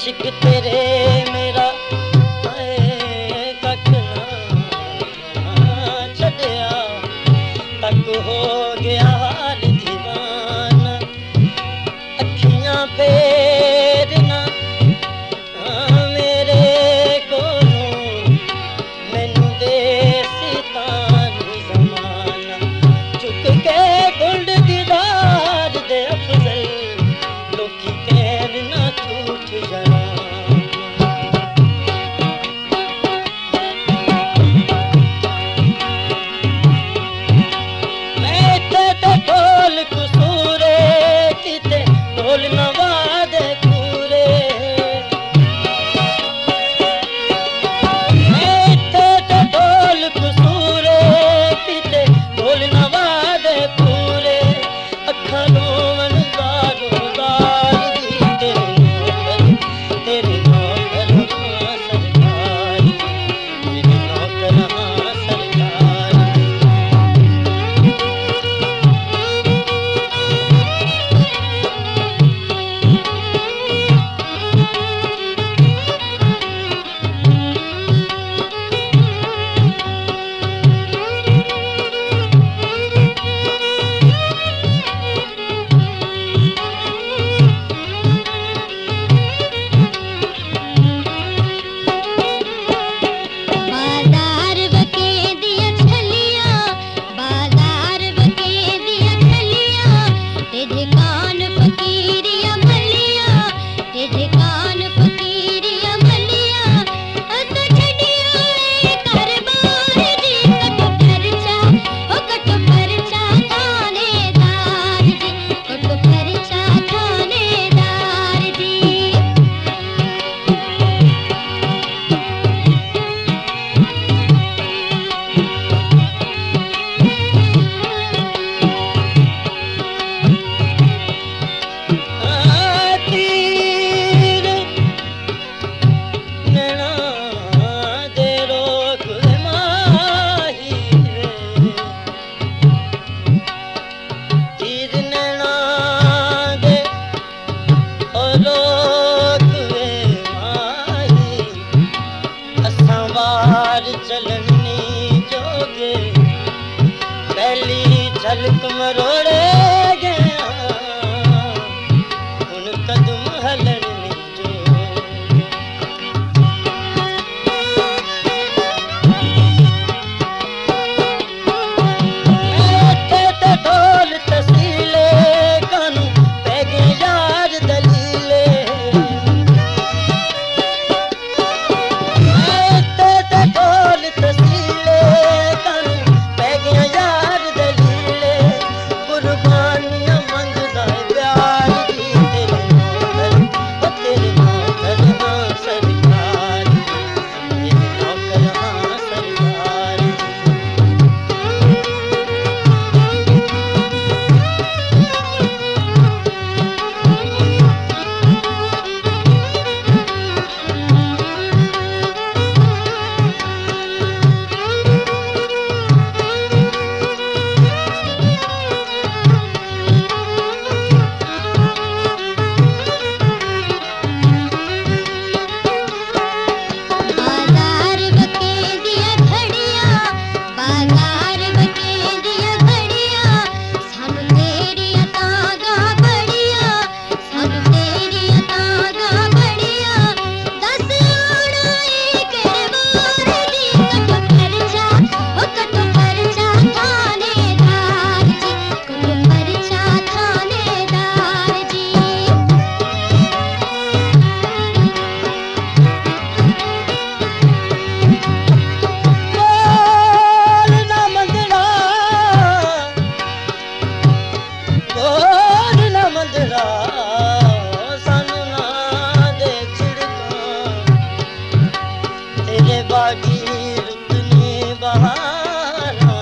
इश्क तेरे मेरा कख ना छड़िया तक हो गया हाल दीवाना अखियां फेरना मेरे कोलों मैनू दे सितानी जमाना चुक के गुंड दीदार दे अफजल लोकी कहन ना झूठ जरा झलक मरोड़े गया उन कदम हलन जो थे ढोल तसीले कानू पै गए यार दलीले थे ढोल तसीले कानू पै गए यार कुर्बानियां मंगदा प्यार दी तेरे नौकर हाँ सरकार तेरे नौकर हाँ सरकार बागी रुतने बहारा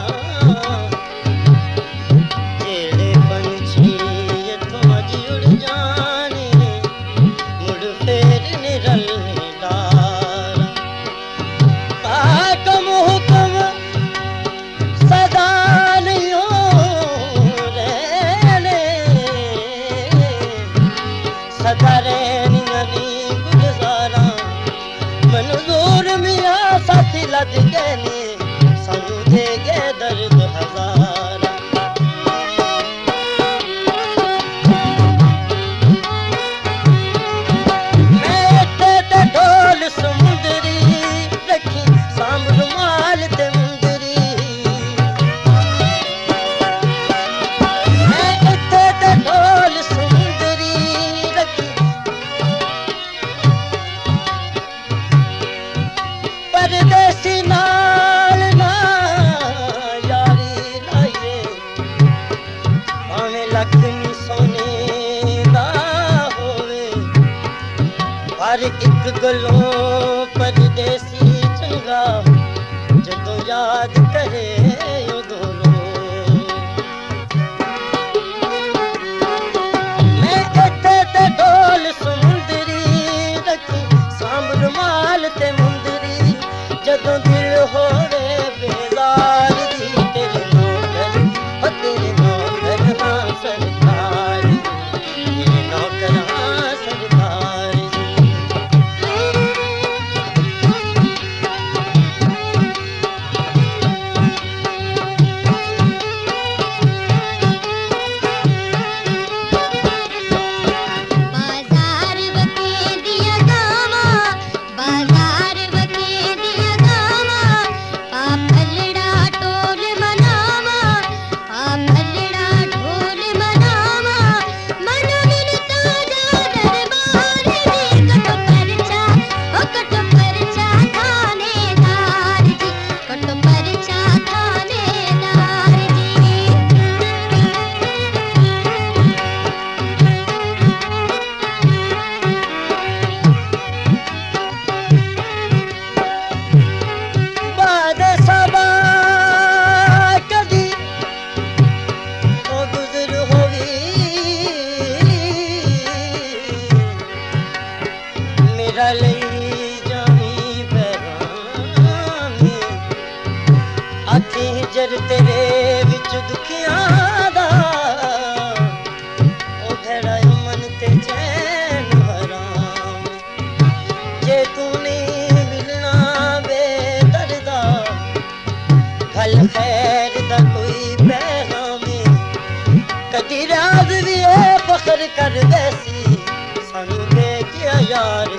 जेड़े पंछी इत्थों अज उड़ जाने मुड़ फेर निरलने डारा हाकम हुक्म सदा नहीं हो रहने सदा रहनी गुलजार ਹਰ ਇੱਕ ਗੱਲੋਂ ਪਰਦੇਸੀ ਚੰਗਾ ਜਦੋਂ ਯਾਦ ਕਰੇ ਉਦੋਂ ਰੋ ਮੈਂ ਇੱਥੇ ਤੇ ਢੋਲ ਸਮੁੰਦਰੀ ਰੱਖੀ ਸਾਂਭ ਰੁਮਾਲ ਤੇ ਮੁੰਦਰੀ ਜਦੋਂ ਦਿਲ ਹੋਵੇ ਬੇਜ਼ਾਰ ਦੀ ਤੇਰੇ ਨੌਕਰ ਤੇਰੇ ਨੌਕਰ ਹਾਂ ਸਰਦਾਰ ਤੇਰੇ ਨੌਕਰ ਹਾਂ ਸਰਦਾਰ ਜਰ ਤੇਰੇ ਵਿੱਚ ਦੁਖੀਆਂ ਦਾ ਉਹ ਘੜਾ ਮਨ ਤੇ ਚੈਨ ਹਰਾਮ ਜੇ ਤੂੰ ਨਹੀਂ ਮਿਲਣਾ ਵੇ ਦਰਦਾ ਗੱਲ ਖੈਰ ਦਾ ਕੋਈ ਪੈਗਾਮ ਕਦੀ ਰਾਜ਼ ਵੀ ਇਹ ਫਖਰ ਕਰਦੇ ਸੀ ਸਾਨੂੰ ਵੇਖਿਆ ਯਾਰ